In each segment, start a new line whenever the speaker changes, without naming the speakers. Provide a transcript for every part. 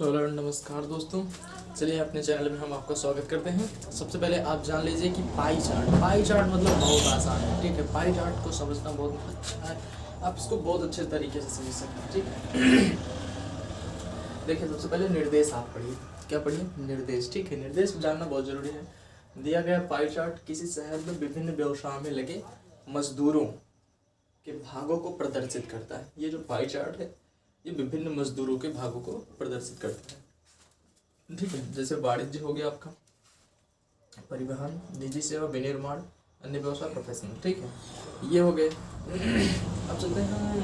Hello नमस्कार दोस्तों। चलिए अपने चैनल में हम आपका स्वागत करते हैं। सबसे पहले आप जान लीजिए कि पाई चार्ट मतलब बहुत आसान है। ठीक है, पाई चार्ट को समझना बहुत अच्छा है, आप इसको बहुत अच्छे तरीके से समझ सकते हैं। ठीक है देखिए, सबसे पहले निर्देश आप पढ़िए। क्या पढ़िए? निर्देश। ठीक है, निर्देश जानना बहुत जरूरी है। दिया गया पाई चार्ट किसी शहर में विभिन्न व्यवसायों में लगे मजदूरों के भागों को प्रदर्शित करता है। ये जो पाई चार्ट है ये विभिन्न मजदूरों के भागों को प्रदर्शित करता है। ठीक है, जैसे वाणिज्य हो गया आपका, परिवहन, निजी सेवा, विनिर्माण, अन्य व्यवसाय, प्रोफेशनल। ठीक है, ये हो गए। अब चलते हैं हम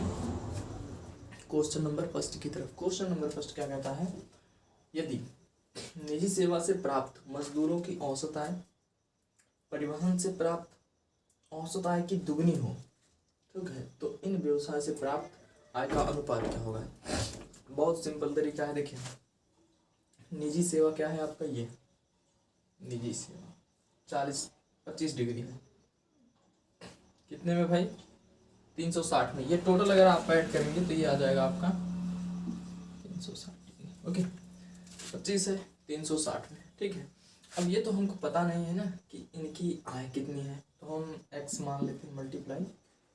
क्वेश्चन नंबर फर्स्ट की तरफ। क्वेश्चन नंबर फर्स्ट क्या कहता है? यदि निजी सेवा से प्राप्त मजदूरों की औसत आय परिवहन से प्राप्त औसत आय की दुगनी हो, ठीक है, तो इन व्यवसाय से प्राप्त आय का अनुपात क्या होगा? बहुत सिंपल तरीका है। देखिए, निजी सेवा क्या है आपका? ये निजी सेवा 40-25 डिग्री है। कितने में भाई? 360 में। ये टोटल अगर आप ऐड करेंगे तो ये आ जाएगा आपका 360 डिग्री। ओके, 25 है 360 में। ठीक है, अब ये तो हमको पता नहीं है ना कि इनकी आय कितनी है, तो हम x मान लेते हैं, मल्टीप्लाई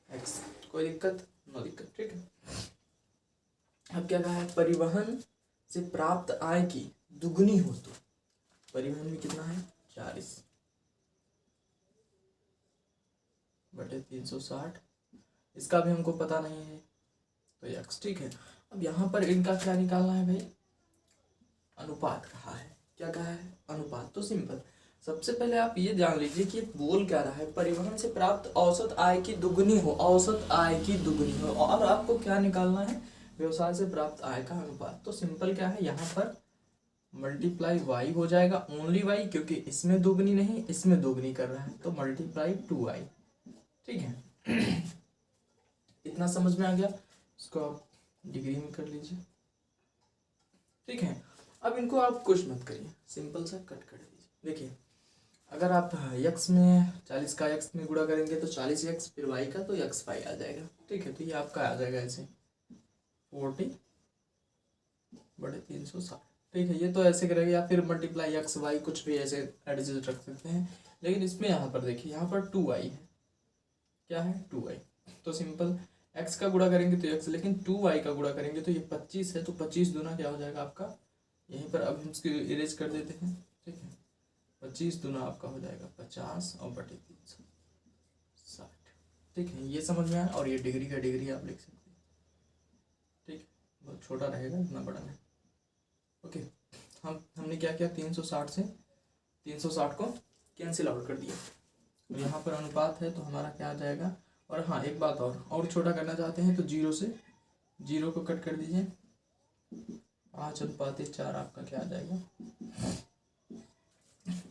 x। कोई दिक्कत? नो दिक्कत। ठीक है, अब क्या कहा है? परिवहन से प्राप्त आय की दुगनी हो तो परिवहन में कितना है? 40/360। इसका भी हमको पता नहीं है तो x। ठीक है, अब यहाँ पर इनका क्या निकालना है भाई? अनुपात कहा है। क्या कहा है? अनुपात। तो सिंपल, सबसे पहले आप ये जान लीजिए कि बोल क्या रहा है? परिवहन से प्राप्त औसत आय की दुगनी हो, औसत आय की दुगनी हो, और आपको क्या निकालना है? व्यवसाय से प्राप्त आय का अनुपात। तो सिंपल क्या है, यहाँ पर मल्टीप्लाई y हो जाएगा, ओनली y, क्योंकि इसमें दोगुनी नहीं इसमें दोगुनी कर रहा है, तो मल्टीप्लाई 2y। ठीक है, इतना समझ में आ गया? इसको आप डिग्री में कर लीजिए। ठीक है, अब इनको आप कुछ मत करिए, सिंपल सा कट कर दीजिए। देखिए, अगर आप x में 40 का x में गुणा करेंगे तो 40x, फिर y का तो x y आ जाएगा। ठीक है, तो ये आपका आ जाएगा ऐसे 40/360। ठीक है, ये तो ऐसे करेंगे, या फिर मल्टीप्लाई x y कुछ भी ऐसे एडजस्ट रख सकते हैं। लेकिन इसमें यहाँ पर देखिए, यहाँ पर 2y है। क्या है? 2y। तो सिंपल x का गुणा करेंगे तो x, लेकिन 2y का गुणा करेंगे तो ये 25 है, तो 25 दूना क्या हो जाएगा आपका? यहीं पर अब हम इसको इरेज कर देते हैं। ठीक है, 25 दूना आपका हो जाएगा 50 और बटे 360। ठीक है, ये समझ में आया? और ये डिग्री का डिग्री आप लिख सकते हैं। ठीक, बहुत छोटा रहेगा, इतना बड़ा नहीं। ओके, हमने क्या किया? 360 से 360 को कैंसिल आउट कर दिया। तो यहाँ पर अनुपात है तो हमारा क्या आ जाएगा? और हाँ, एक बात और छोटा करना चाहते हैं तो 0 से 0 को कट कर दीजिए, 5/4 आपका क्या आ जाएगा?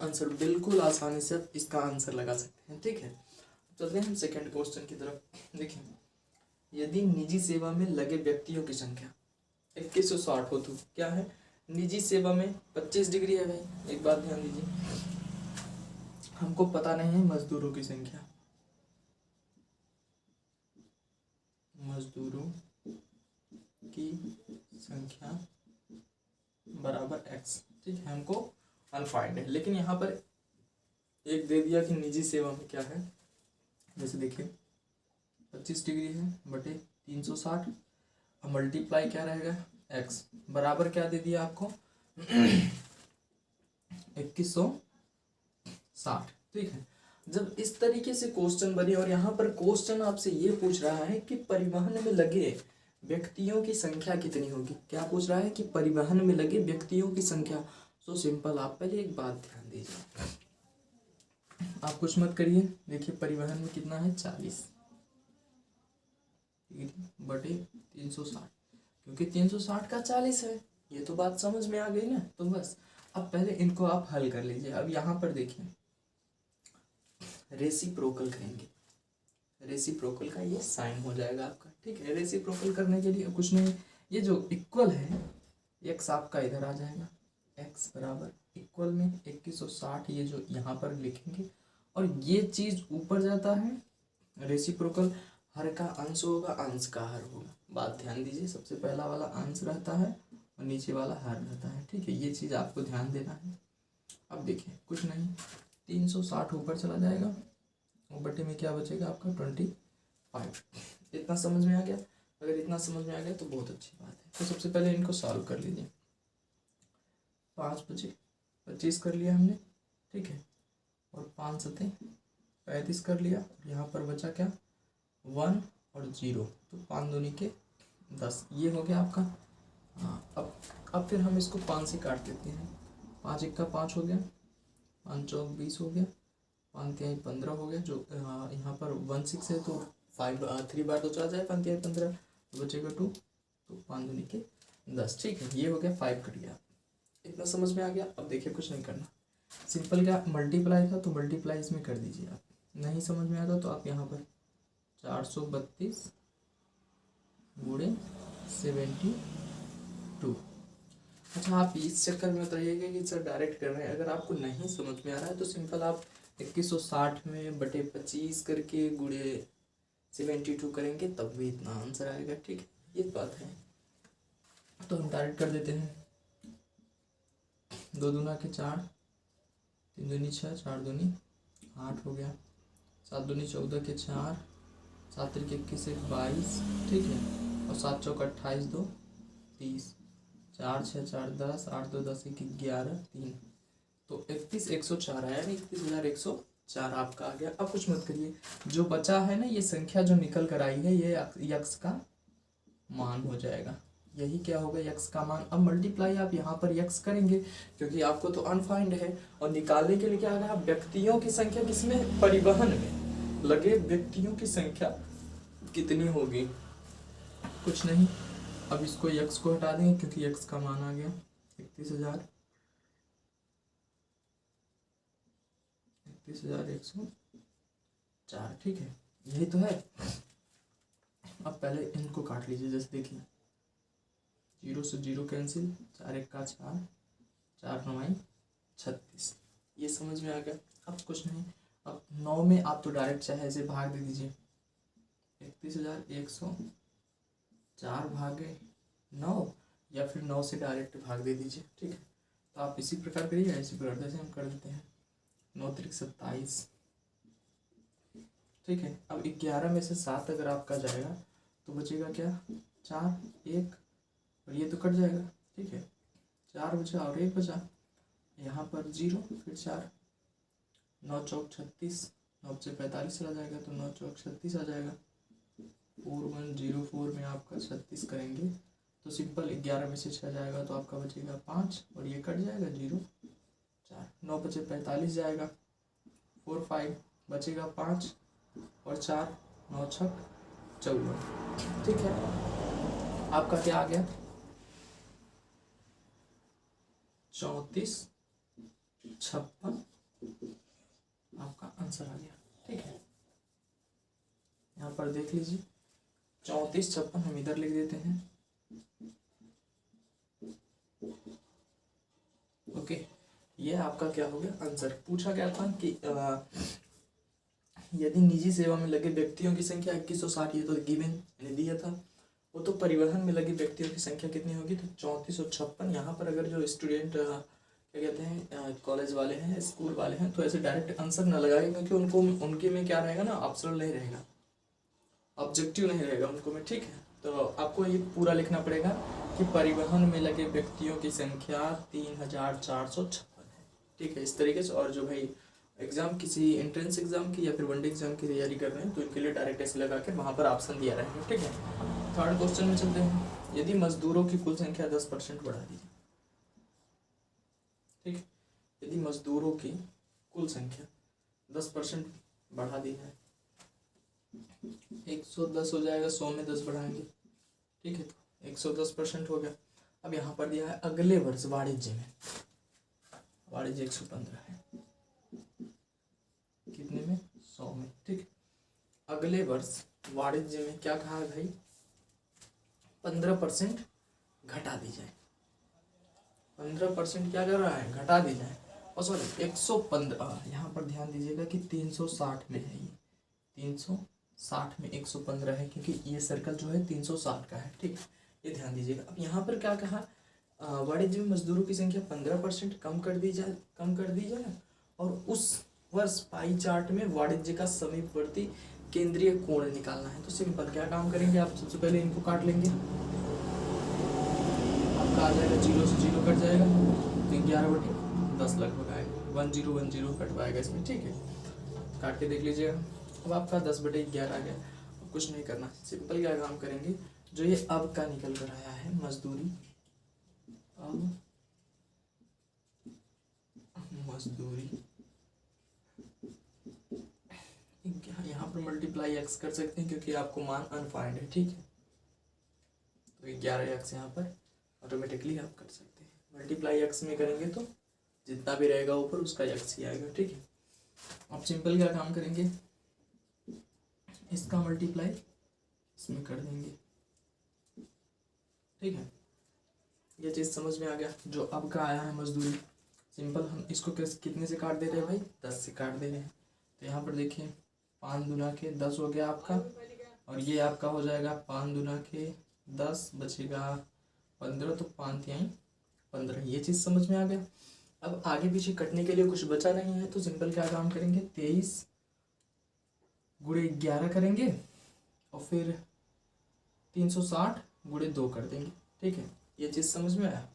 आंसर। बिल्कुल आसानी से आप इसका आंसर लगा सकते हैं। ठीक है, चलते हैं हम सेकंड क्वेश्चन की तरफ। देखिए, यदि निजी सेवा में लगे व्यक्तियों की संख्या 2160 हो तो क्या है? निजी सेवा में 25 डिग्री है भाई। एक बात ध्यान दीजिए, हमको पता नहीं है मजदूरों की संख्या। मजदूरों की संख्या बराबर x। ठीक है, हमको अनफाइंड है, लेकिन यहाँ पर एक दे दिया कि निजी सेवा में क्या है। जैसे देखिए, 25 डिग्री है बटे 360, अब मल्टीप्लाई क्या रहेगा? x बराबर क्या दे दिया आपको? 2160। ठीक है, जब इस तरीके से क्वेश्चन बने और यहाँ पर क्वेश्चन आपसे ये पूछ रहा है कि परिवहन में लगे व्यक्तियों की संख्या कितनी होगी। क्या पूछ रहा है? कि परिवहन में लगे व्यक्तियों की संख्या। तो सिंपल, आप पहले एक बात ध्यान दीजिए, आप कुछ मत करिए। देखिए, परिवहन में कितना है? 40 बटे 360, क्योंकि 360 का 40 है। ये तो बात समझ में आ गई ना? तो बस अब पहले इनको आप हल कर लीजिए। अब यहाँ पर देखिए, रेसिप्रोकल करेंगे, रेसिप्रोकल का ये साइन हो जाएगा आपका। ठीक है, रेसिप्रोकल करने के लिए कुछ नहीं, ये जो इक्वल है x आपका इधर आ जाएगा, x बराबर इक्वल में 2160, ये जो यहाँ पर लिखेंगे, और ये चीज ऊपर जाता है। रेसिप्रोकल हर का अंश होगा, अंश का हर होगा। बात ध्यान दीजिए, सबसे पहला वाला अंश रहता है और नीचे वाला हर रहता है। ठीक है, ये चीज़ आपको ध्यान देना है। अब देखिए कुछ नहीं, 360 ऊपर चला जाएगा और बटे में क्या बचेगा आपका 25। इतना समझ में आ गया? अगर इतना समझ में आ गया तो बहुत अच्छी बात है। तो सबसे पहले इनको सॉल्व कर लीजिए। 5 बचे 25 कर लिया हमने, ठीक है, और 5 सते 35 कर लिया। यहाँ पर बचा क्या 1 और 0, तो 5 दूनी के 10, ये हो गया आपका। हाँ, अब फिर हम इसको 5 से काट देते हैं। 5 1 का 5 हो गया, 5 चौक 20 हो गया, 5 तिहाई 15 हो गया। जो यहाँ पर 1 6 है तो 3 बार तो चला जाए, 5 तिहाई 15 तो बचेगा 2, तो 5 दूनी के 10। ठीक है, ये हो गया 5 कट गया। इतना समझ में आ गया? अब देखिए कुछ नहीं करना, सिंपल क्या मल्टीप्लाई था तो मल्टीप्लाई इसमें कर दीजिए आप। नहीं समझ में आता तो आप यहाँ पर 432 गुणे 72। अच्छा, आप इस चक्कर में बताइएगा कि सर डायरेक्ट कर रहे हैं। अगर आपको नहीं समझ में आ रहा है तो सिंपल आप 2160 में बटे 25 करके गुणे 72 करेंगे, तब भी इतना आंसर आएगा। ठीक है, ये बात है। तो हम डायरेक्ट कर देते हैं। 2 दूना के 4, 3 दूनी 6, 4 दूनी 8 हो गया, 7 दूनी 14 के 4, 7 त्रिक 21 1 22, ठीक है, और 7 चौक 28 2 30, 4 6 4 10, 8 2 10 1 11 3, तो 31,104 आया, 31,104 आपका आ गया। अब कुछ मत करिए, जो बचा है ना ये संख्या जो निकल कर आई है ये यक्स का मान हो जाएगा। यही क्या होगा यक्स का मान। अब मल्टीप्लाई आप यहाँ पर यक्स करेंगे क्योंकि आपको तो अनफाइंड है, और निकालने के लिए क्या आएगा व्यक्तियों की संख्या, किसमें परिवहन में लगे व्यक्तियों की संख्या कितनी होगी। कुछ नहीं, अब इसको यक्स को हटा देंगे क्योंकि यक्स का मान आ गया 31,104। ठीक है, यही तो है। अब पहले इनको काट लीजिए। जैसे देखिए 0 से 0 कैंसिल, 4 1 का 4, 4 9 36, ये समझ में आ गया। अब कुछ नहीं, अब 9 में आप तो डायरेक्ट चाहे ऐसे भाग दे दीजिए, 31,104 भागे 9, या फिर 9 से डायरेक्ट भाग दे दीजिए। ठीक है, तो आप इसी प्रकार करिए, इसी प्रकार जैसे हम कर देते हैं। 9 त्रिक 27, ठीक है। अब 11 में से 7 अगर आपका जाएगा तो बचेगा क्या 4 1, और ये तो कट जाएगा। ठीक है, 4 बचा और 1 बचा, यहाँ पर 0 फिर 4, 9 चौक 36, 9 से 45 चला जाएगा तो 9 चौक 36 आ जाएगा। 4104 में आपका 36 करेंगे तो सिंपल 11 में से 6 जाएगा तो आपका बचेगा 5, और ये कट जाएगा 0 4, 9 बचे 45 जाएगा, 4 5 बचेगा 5 और 4, 9 6 14। ठीक है, आपका क्या आ गया 34 56 आपका आंसर आ गया। ठीक है, यहाँ पर देख लीजिए 34 56 हम इधर लिख देते हैं। ओके, ये आपका क्या हो गया आंसर। पूछा गया था कि यदि निजी सेवा में लगे व्यक्तियों की संख्या 2160, ये तो गिवन यानी दिया था, वो तो परिवहन में लगे व्यक्तियों की संख्या कितनी होगी तो 3456। यहाँ पर अगर जो स्टूडेंट क्या कहते हैं कॉलेज वाले हैं स्कूल वाले हैं तो ऐसे डायरेक्ट आंसर न लगाए, क्योंकि उनको उनके में क्या रहेगा ना ऑप्शनल नहीं रहेगा, ऑब्जेक्टिव नहीं रहेगा उनको में। ठीक है, तो आपको ये पूरा लिखना पड़ेगा कि परिवहन में लगे व्यक्तियों की संख्या 3456 है। ठीक है, इस तरीके से। और जो भाई एग्जाम किसी एंट्रेंस एग्जाम की या फिर वनडे एग्जाम की तैयारी कर रहे हैं तो इनके लिए डायरेक्ट ऐसे लगा के वहाँ पर ऑप्शन दिया रहेगा। ठीक है, थर्ड क्वेश्चन में चलते हैं। यदि मजदूरों की कुल संख्या 10% बढ़ा दीजिए। ठीक है, यदि मजदूरों की कुल संख्या 10% बढ़ा दी जाए, 110 हो जाएगा, 100 में 10 बढ़ाएंगे। ठीक है, 110% हो गया। अब यहाँ पर दिया है अगले वर्ष वाणिज्य में, वाणिज्य 115 है, कितने में 100 में। ठीक, अगले वर्ष वाणिज्य में क्या कहा है भाई 15% घटा दी जाए। 15% क्या कर रहा है घटा दी जाए, और सॉरी 115, यहाँ पर ध्यान दीजिएगा कि 360 में है, ये 360 में 115 है क्योंकि ये सर्कल जो है 360 का है। ठीक, ये ध्यान दीजिएगा। अब यहाँ पर क्या कहा वाणिज्य में मजदूरों की संख्या 15% कम कर दी जाए और उस वर्ष पाई चार्ट में वाणिज्य का समीपवर्ती केंद्रीय कोण निकालना है। तो सिंपल क्या काम करेंगे आप, सबसे पहले इनको काट लेंगे। आपका आ जाएगा 0 से 0 कट जाएगा तो 11/10 लगभग आएगा, 1010 कट पाएगा इसमें, ठीक है। काट के देख लीजिएगा। अब आपका 10/11 आ गया। अब कुछ नहीं करना, सिंपल क्या काम करेंगे, जो ये अब का निकल कर आया है मजदूरी, अब मजदूरी यहाँ पर मल्टीप्लाई एक्स कर सकते हैं क्योंकि आपको मान अनफाइंड है, ठीक है। तो 11x यहाँ पर ऑटोमेटिकली आप कर सकते हैं। मल्टीप्लाई एक्स में करेंगे तो जितना भी रहेगा ऊपर उसका एक्स ही आएगा, ठीक है। आप सिंपल क्या काम करेंगे, इसका मल्टीप्लाई इसमें कर देंगे, ठीक है। ये चीज़ समझ में आ गया। जो अब का आया है मजदूरी, सिंपल हम इसको कितने से काट दे रहे हैं भाई, 10 से काट दे रहे हैं। तो यहाँ पर देखिए 5 दूना के 10 हो गया आपका, और ये आपका हो जाएगा 5 दूना के 10 बचेगा 15, तो 5 तिहाई 15। ये चीज़ समझ में आ गया। अब आगे पीछे कटने के लिए कुछ बचा नहीं है, तो सिंपल क्या काम करेंगे, 23 गुणे 11 करेंगे और फिर 360 गुणे 2 कर देंगे, ठीक है। ये चीज़ समझ में आया।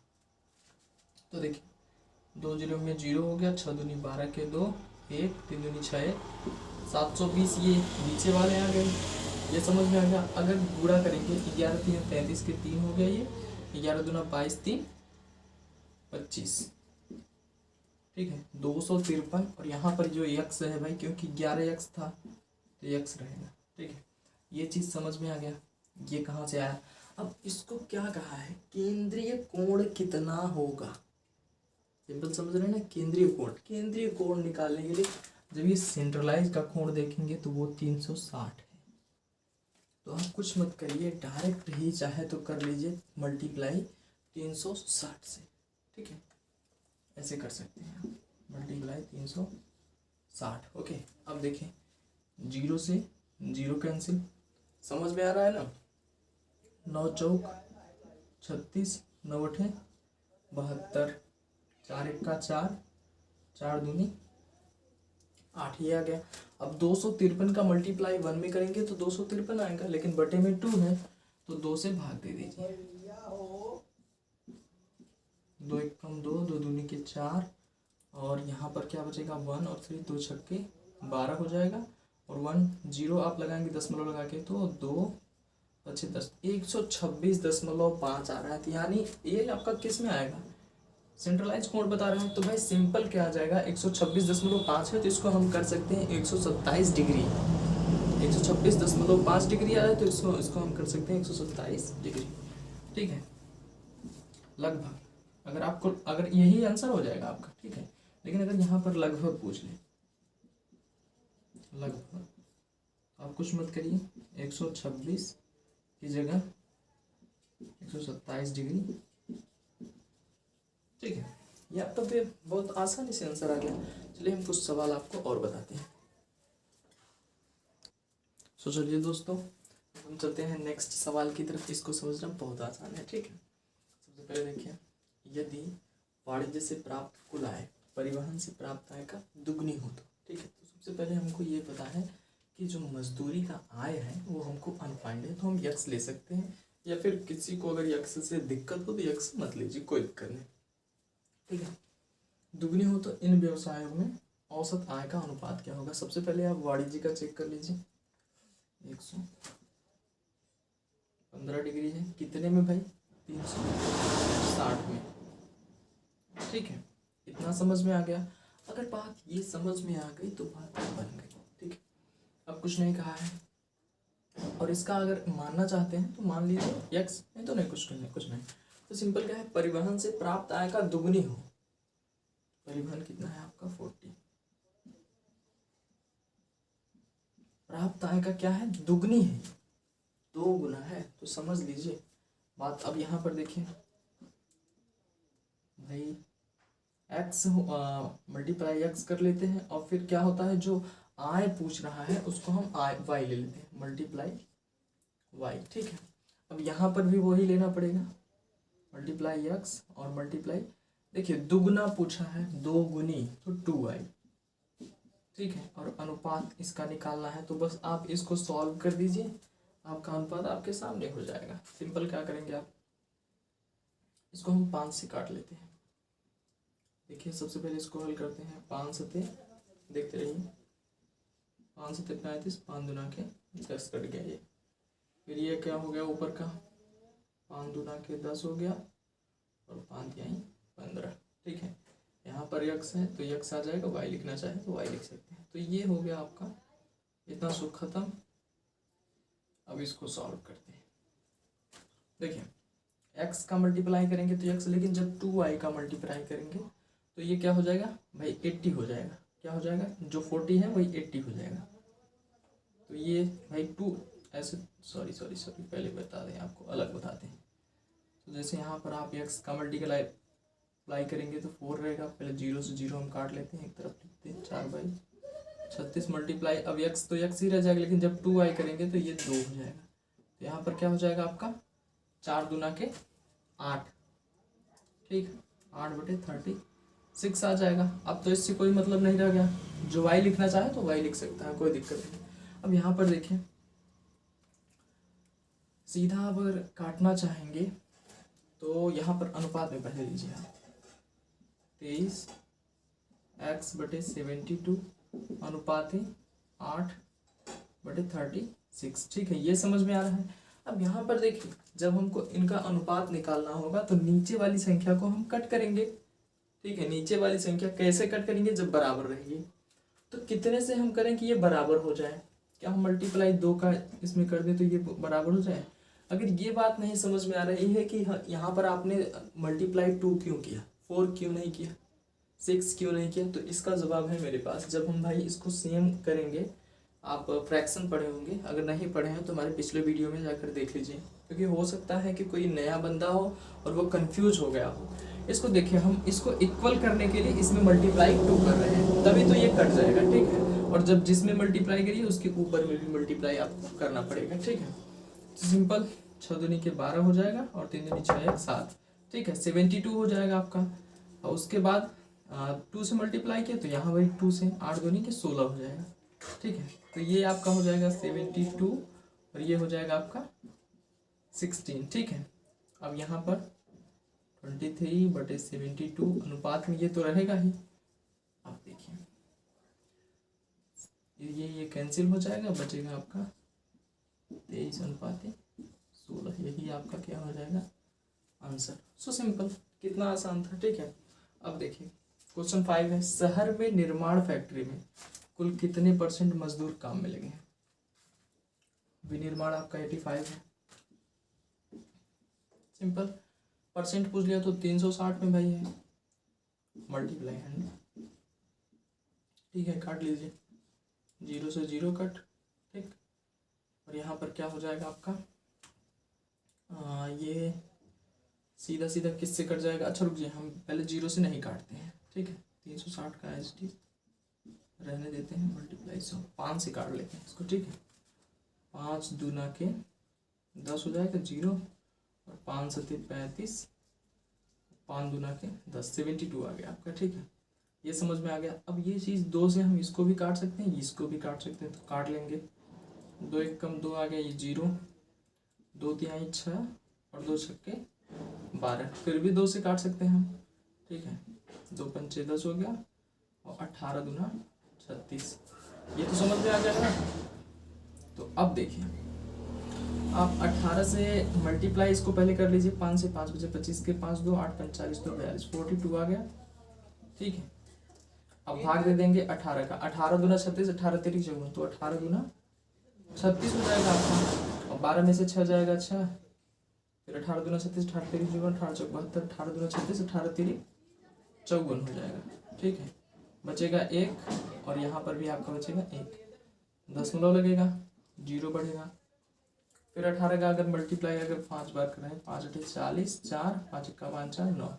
तो देखिए 2 0 में 0 हो गया, 6 दूनी 12 के 2, 1 3 दूनी 6, 720 ये नीचे वाले आ गए, ये समझ में आ गया। अगर गुणा करेंगे 11 3 33 के 3 हो गया, ये 11 दूना 22 3 25, ठीक है। 253 और यहाँ पर जो x है भाई, क्योंकि 11x था तो x रहेगा, ठीक है। ये चीज़ समझ में आ गया। ये कहाँ से आया, अब इसको क्या कहा है, केंद्रीय कोण कितना होगा, सिंपल समझ रहे हैं ना। केंद्रीय कोण निकालने के लिए जब ये सेंट्रलाइज का कोण देखेंगे तो वो 360 है। तो आप कुछ मत करिए, डायरेक्ट ही चाहे तो कर लीजिए मल्टीप्लाई 360 से, ठीक है। ऐसे कर सकते हैं आप, मल्टीप्लाई 360, ओके। अब देखें 0 से 0 कैंसिल, समझ में आ रहा है ना। 9 चौक 36, 9 अठे 72, 4 1 का 4, 4 दूनी 8, ये आ गया। अब 253 का मल्टीप्लाई 1 में करेंगे तो 253 आएगा, लेकिन बटे में 2 है तो 2 से भाग दे दीजिए। 2 1 कम 2, 2 दूनी के 4, और यहाँ पर क्या बचेगा 1 और 3, 2 छक्के 12 हो जाएगा, और 1 0 आप लगाएंगे दशमलव लगा के तो 2 अच्छे 10, 126.5 आ रहा है। यानी ये आपका किस में आएगा, सेंट्रलाइज कोण बता रहे हैं। तो भाई सिंपल क्या आ जाएगा, 126.5 है तो इसको हम कर सकते हैं 127 डिग्री, 126.5 डिग्री आ रहा है तो इसको हम कर सकते हैं 127 डिग्री, ठीक है, लगभग। अगर यही आंसर हो जाएगा आपका, ठीक है। लेकिन अगर यहाँ पर लगभग पूछ ले, लगभग, आप कुछ मत करिए, 126 की जगह 127 डिग्री, ठीक है। ये आपका फिर बहुत आसानी से आंसर आ गया। चलिए हम कुछ सवाल आपको और बताते हैं। तो चलिए दोस्तों हम चलते हैं नेक्स्ट सवाल की तरफ। इसको समझना बहुत आसान है, ठीक है। सबसे पहले देखिए, यदि वाणिज्य से प्राप्त कुल आय परिवहन से प्राप्त आय का दुगनी हो तो, ठीक है। तो सबसे पहले हमको ये पता है कि जो मजदूरी का आय है वो हमको अनफाइंड है, तो हम यक्स ले सकते हैं, या फिर किसी को अगर यक्स से दिक्कत हो तो यक्स मत लीजिए, कोई दिक्कत नहीं, ठीक है। दुगनी हो तो इन व्यवसायों में औसत आय का अनुपात क्या होगा। सबसे पहले आप वाणिज्य का चेक कर लीजिए, 115 डिग्री है, कितने में भाई, 360 में, ठीक है। इतना समझ में आ गया। अगर बात ये समझ में आ गई तो बात बन गई, ठीक है। अब कुछ नहीं कहा है, और इसका अगर मानना चाहते हैं तो मान लीजिए x, नहीं तो नहीं, कुछ नहीं। तो सिंपल क्या है, परिवहन से प्राप्त आय का दुगनी हो। परिवहन कितना है आपका 40, प्राप्त आय का क्या है, दुगनी है, 2 गुना है, तो समझ लीजिए बात। अब यहाँ पर देखिए भाई, x मल्टीप्लाई x कर लेते हैं, और फिर क्या होता है, जो आय पूछ रहा है उसको हम y ले लेते हैं, मल्टीप्लाई y, ठीक है। अब यहाँ पर भी वही लेना पड़ेगा, मल्टीप्लाई एक्स और मल्टीप्लाई, देखिए दुगुना पूछा है, 2 गुनी तो 2y, ठीक है। और अनुपात इसका निकालना है, तो बस आप इसको सॉल्व कर दीजिए, आपका अनुपात आपके सामने हो जाएगा। सिंपल क्या करेंगे आप, इसको हम 5 से काट लेते हैं। देखिए सबसे पहले इसको हल करते हैं। 5 सते, देखते रहिए, 5 सते 35, 5 दूना के 10 कट गया ये। फिर ये क्या हो गया ऊपर का, 5 दूना के 10 हो गया और 5 यहीं 15, ठीक है। यहाँ पर यक्स है तो यक्स आ जाएगा, वाई लिखना चाहे तो वाई लिख सकते हैं। तो ये हो गया आपका, इतना सुख खत्म। अब इसको सॉल्व करते हैं। देखिए x का मल्टीप्लाई करेंगे तो x, लेकिन जब 2y का मल्टीप्लाई करेंगे तो ये क्या हो जाएगा भाई, 80 हो जाएगा। क्या हो जाएगा, जो 40 है वही 80 हो जाएगा। तो ये भाई 2 ऐसे, सॉरी पहले बता दें, आपको अलग बताते हैं। तो जैसे यहाँ पर आप x का मल्टीप्लाई करेंगे तो 4 रहेगा। पहले 0 से 0 हम काट लेते हैं, एक तरफ लिखते हैं, 4/36 मल्टीप्लाई, अब x तो x ही रह जाएगा, लेकिन जब 2y करेंगे तो ये 2 हो जाएगा। तो यहाँ पर क्या हो जाएगा आपका, 4 दूना के 8, ठीक, 8/36 आ जाएगा। अब तो इससे कोई मतलब नहीं रह गया, जो y लिखना चाहे तो y लिख सकता है, कोई दिक्कत नहीं। अब यहाँ पर देखिए, सीधा अगर काटना चाहेंगे तो यहाँ पर अनुपात में पहले लीजिए आप, 23x/72 अनुपात है 8/36, ठीक है। ये समझ में आ रहा है। अब यहाँ पर देखिए, जब हमको इनका अनुपात निकालना होगा तो नीचे वाली संख्या को हम कट करेंगे, ठीक है। नीचे वाली संख्या कैसे कट करेंगे, जब बराबर रहेगी। तो कितने से हम करें कि ये बराबर हो जाए, क्या हम मल्टीप्लाई 2 का इसमें कर दें तो ये बराबर हो जाए। अगर ये बात नहीं समझ में आ रही है कि यहाँ पर आपने मल्टीप्लाई 2 क्यों किया, 4 क्यों नहीं किया, 6 क्यों नहीं किया, तो इसका जवाब है मेरे पास। जब हम भाई इसको सेम करेंगे, आप फ्रैक्शन पढ़े होंगे, अगर नहीं पढ़े हैं तो हमारे पिछले वीडियो में जाकर देख लीजिए, क्योंकि हो सकता है कि कोई नया बंदा हो और वो कंफ्यूज हो गया हो। इसको देखिए, हम इसको इक्वल करने के लिए इसमें मल्टीप्लाई 2 कर रहे हैं, तभी तो ये कट जाएगा, ठीक है। और जब जिसमें मल्टीप्लाई करिए उसके ऊपर में भी मल्टीप्लाई आपको करना पड़ेगा, ठीक है। सिंपल, 6 दूनी के 12 हो जाएगा और 3 दूनी 6 1 7, ठीक है। 72 हो जाएगा आपका। और उसके बाद 2 से मल्टीप्लाई किया तो यहाँ वही 2 से 8 दूनी के 16 हो जाएगा, ठीक है। तो ये आपका हो जाएगा 72 और ये हो जाएगा आपका 16, ठीक है। अब यहाँ पर 23/72 अनुपात में ये तो रहेगा ही। आप देखिए, ये कैंसिल हो जाएगा, बचेगा आपका 23/16, यही आपका क्या हो जाएगा आंसर। सो सिंपल, कितना आसान था, ठीक है। अब देखिए क्वेश्चन 5 है, शहर में निर्माण फैक्ट्री में कुल कितने % मजदूर काम में लगे हैं। विनिर्माण आपका 85 है। सिंपल, परसेंट पूछ लिया तो 360 में भाई है, मल्टीप्लाई 100, ठीक है। काट लीजिए, 0 से 0 कट, ठीक। और यहाँ पर क्या हो जाएगा आपका, ये सीधा सीधा किससे कट जाएगा। अच्छा रुकिए, हम पहले 0 से नहीं काटते हैं, ठीक है। 360 का एच रहने देते हैं, मल्टीप्लाई 5 से काट लेते हैं इसको, ठीक है। 5 दूना के 10 हो जाएगा 0 और 5 सते 35, 5 दूना के 10, 72 आ गया आपका, ठीक है। ये समझ में आ गया। अब ये चीज़ 2 से हम इसको भी काट सकते हैं, इसको भी काट सकते हैं, तो काट लेंगे। 2 1 कम 2 आ गया, ये 0, 2 3 6 और 2 छक्के 12, फिर भी 2 से काट सकते हैं हम, ठीक है। 2 पंचे 10 हो गया और 18 दूना 36, ये तो समझ में आ गया ना। तो अब देखिए, आप 18 से मल्टीप्लाई इसको पहले कर लीजिए, 5 से 5 बजे 25 के 5 2 8 5 40 2 42, 42 आ गया, ठीक है। अब भाग दे देंगे 18 का, 18 दूना 36, 18 3 54, तो 18 दूना 36 हो जाएगा आपका। और 12 में से 6 जाएगा 6, फिर 18 दूना 36, 18 3 54, 18 चौक 72, 18 दूना 36, 18 3 54 हो जाएगा, ठीक है। बचेगा 1 और यहाँ पर भी आपका बचेगा 1, दशमलव लगेगा, 0 बढ़ेगा। फिर 18 का अगर मल्टीप्लाई अगर 5 बार करें, 5 8 40, 4 5 1 5 4 9,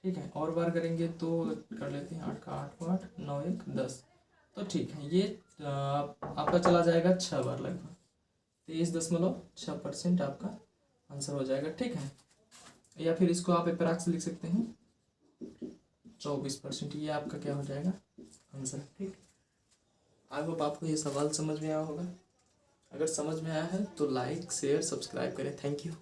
ठीक है। और बार करेंगे तो कर लेते हैं, 8 का 8 8 9 1 10, तो ठीक है। ये आपका चला जाएगा 6 बार लगभग, 23.6% आपका आंसर हो जाएगा, ठीक है। या फिर इसको आप अप्रॉक्स लिख सकते हैं 24%। ये आपका क्या हो जाएगा आंसर। ठीक, आई होप आपको ये सवाल समझ में आया होगा। अगर समझ में आया है तो लाइक शेयर सब्सक्राइब करें। Thank you.